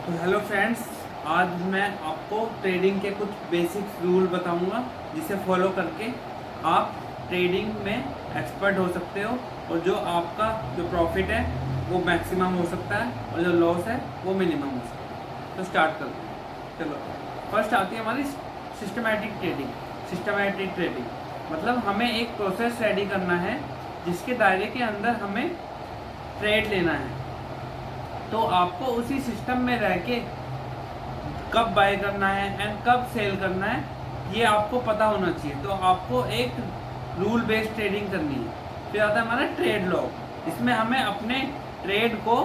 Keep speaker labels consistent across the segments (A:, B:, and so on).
A: तो hello friends, आज मैं आपको ट्रेडिंग के कुछ बेसिक रूल बताऊंगा जिसे फॉलो करके आप ट्रेडिंग में एक्सपर्ट हो सकते हो और जो आपका जो प्रॉफिट है वो मैक्सिमम हो सकता है और जो लॉस है वो मिनिमम हो सकता है। तो स्टार्ट करते हैं। चलो, फर्स्ट आती है हमारी सिस्टमैटिक ट्रेडिंग। सिस्टमैटिक ट्रेडिंग मतलब हमें एक प्रोसेस रेडी करना है जिसके दायरे के अंदर हमें ट्रेड लेना है। तो आपको उसी सिस्टम में रह के कब बाय करना है एंड कब सेल करना है ये आपको पता होना चाहिए। तो आपको एक रूल बेस्ड ट्रेडिंग करनी है। फिर आता है हमारा ट्रेड लॉग। इसमें हमें अपने ट्रेड को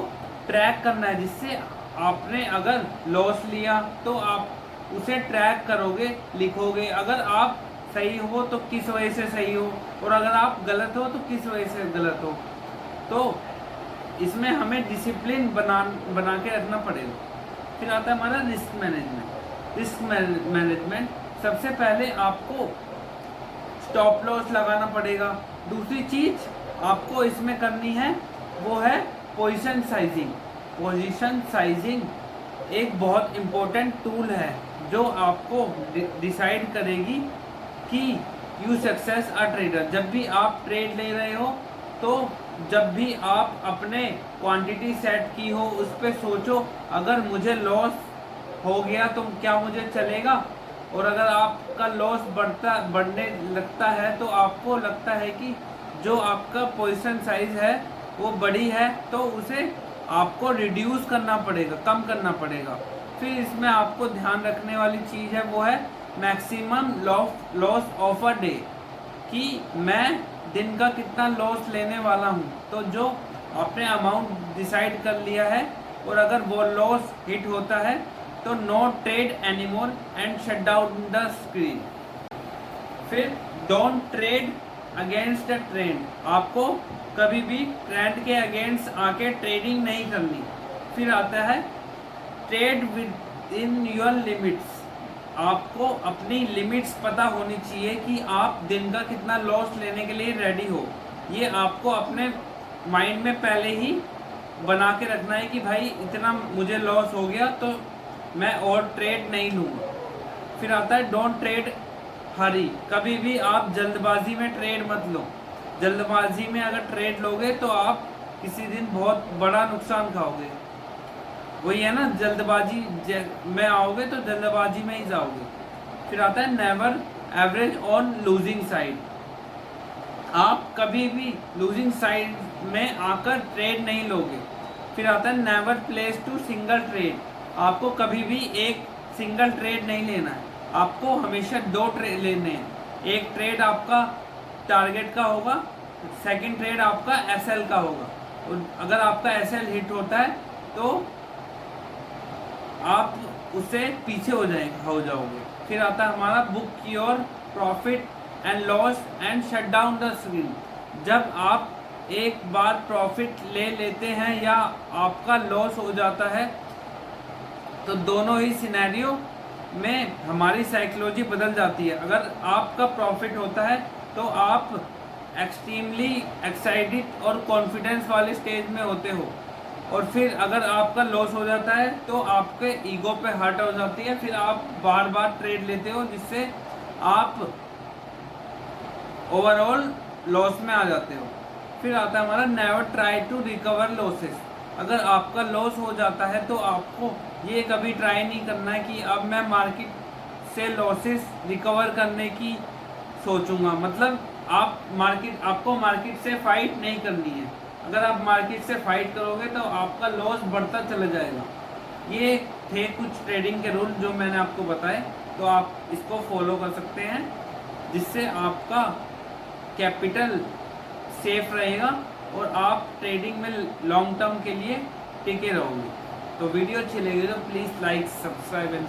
A: ट्रैक करना है, जिससे आपने अगर लॉस लिया तो आप उसे ट्रैक करोगे, लिखोगे। अगर आप सही हो तो किस वजह से सही हो, और अगर आप गलत हो तो किस वजह से गलत हो। तो इसमें हमें डिसिप्लिन बना के रखना पड़ेगा। फिर आता है हमारा रिस्क मैनेजमेंट। रिस्क मैनेजमेंट सबसे पहले आपको स्टॉप लॉस लगाना पड़ेगा। दूसरी चीज आपको इसमें करनी है वो है पोजीशन साइजिंग। पोजीशन साइजिंग एक बहुत इम्पोर्टेंट टूल है जो आपको डिसाइड करेगी कि यू सक्सेस अ ट्रेडर। जब भी आप ट्रेड ले रहे हो तो जब भी आप अपने क्वांटिटी सेट की हो उस पर सोचो, अगर मुझे लॉस हो गया तो क्या मुझे चलेगा। और अगर आपका लॉस बढ़ने लगता है तो आपको लगता है कि जो आपका पोजीशन साइज है वो बड़ी है तो उसे आपको रिड्यूस करना पड़ेगा, कम करना पड़ेगा। फिर इसमें आपको ध्यान रखने वाली चीज़ है वो है maximum loss of a day, कि मैं दिन का कितना लॉस लेने वाला हूँ। तो जो आपने अमाउंट डिसाइड कर लिया है और अगर वो लॉस हिट होता है तो no trade anymore and shut down the screen. फिर don't trade against the trend. आपको कभी भी ट्रेंड के अगेंस्ट आके ट्रेडिंग नहीं करनी। फिर आता है trade with in your limits. आपको अपनी लिमिट्स पता होनी चाहिए कि आप दिन का कितना लॉस लेने के लिए रेडी हो। ये आपको अपने माइंड में पहले ही बना के रखना है कि भाई इतना मुझे लॉस हो गया तो मैं और ट्रेड नहीं लूँगा। फिर आता है डोंट ट्रेड हरी। कभी भी आप जल्दबाजी में ट्रेड मत लो। जल्दबाजी में अगर ट्रेड लोगे तो आप किसी दिन बहुत बड़ा नुकसान खाओगे। वही है ना, जल्दबाजी में आओगे तो जल्दबाजी में ही जाओगे। फिर आता है never average on losing side. आप कभी भी लूजिंग साइड में आकर ट्रेड नहीं लोगे। फिर आता है never place to single trade. आपको कभी भी एक सिंगल ट्रेड नहीं लेना है, आपको हमेशा दो ट्रेड लेने हैं। एक ट्रेड आपका टारगेट का होगा, सेकंड ट्रेड आपका एसएल का होगा। और अगर आपका एसएल हिट होता है तो आप उससे पीछे हो जाओगे। फिर आता है हमारा book your profit and loss and shut down the screen. जब आप एक बार प्रॉफिट ले लेते हैं या आपका लॉस हो जाता है तो दोनों ही सिनेरियो में हमारी साइकोलॉजी बदल जाती है। अगर आपका प्रॉफिट होता है तो आप एक्सट्रीमली एक्साइटेड और कॉन्फिडेंस वाले स्टेज में होते हो, और फिर अगर आपका लॉस हो जाता है तो आपके ईगो पे हर्ट हो जाती है। फिर आप बार बार ट्रेड लेते हो जिससे आप ओवरऑल लॉस में आ जाते हो। फिर आता है हमारा never try to recover losses. अगर आपका लॉस हो जाता है तो आपको ये कभी ट्राई नहीं करना है कि अब मैं मार्केट से लॉसेस रिकवर करने की सोचूंगा। मतलब आपको मार्केट से फाइट नहीं करनी है। अगर आप मार्केट से फाइट करोगे तो आपका लॉस बढ़ता चला जाएगा। ये थे कुछ ट्रेडिंग के रूल जो मैंने आपको बताए, तो आप इसको फॉलो कर सकते हैं जिससे आपका कैपिटल सेफ रहेगा और आप ट्रेडिंग में लॉन्ग टर्म के लिए टिके रहोगे। तो वीडियो अच्छी लगी तो प्लीज़ लाइक, सब्सक्राइब एंड